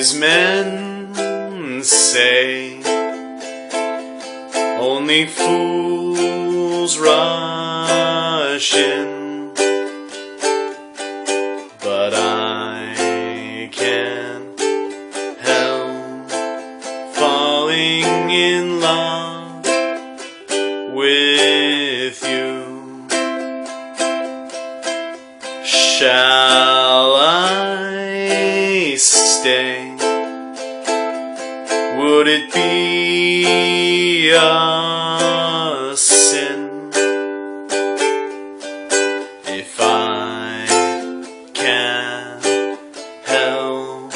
Wise men say only fools rush in, but I can't help falling in love with you. Shall I stay? Would it be a sin if I can't help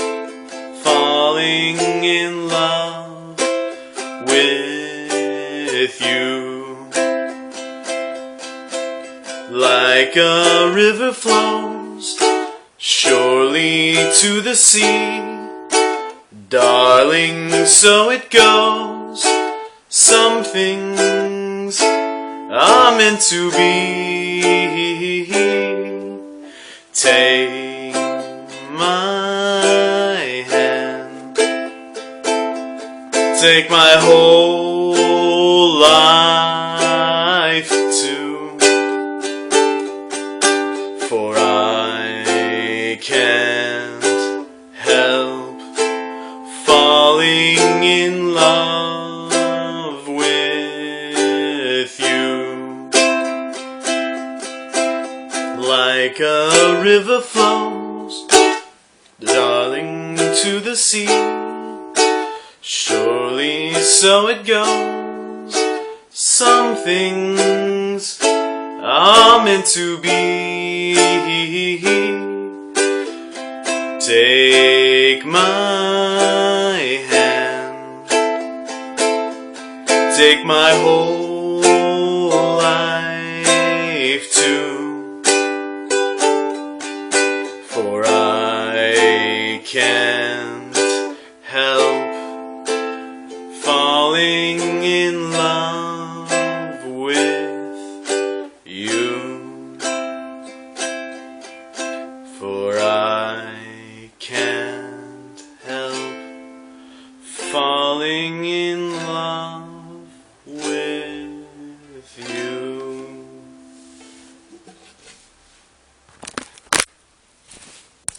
falling in love with you? Like a river flows surely to the sea, darling, so it goes. Some things are meant to be. Take my hand, take my whole life too, for I can't help falling in love with you. Like a river flows, darling, to the sea, surely so it goes. Some things are meant to be. Take my hand, take my whole life too, for I can't help falling in love with you, for I can't help falling in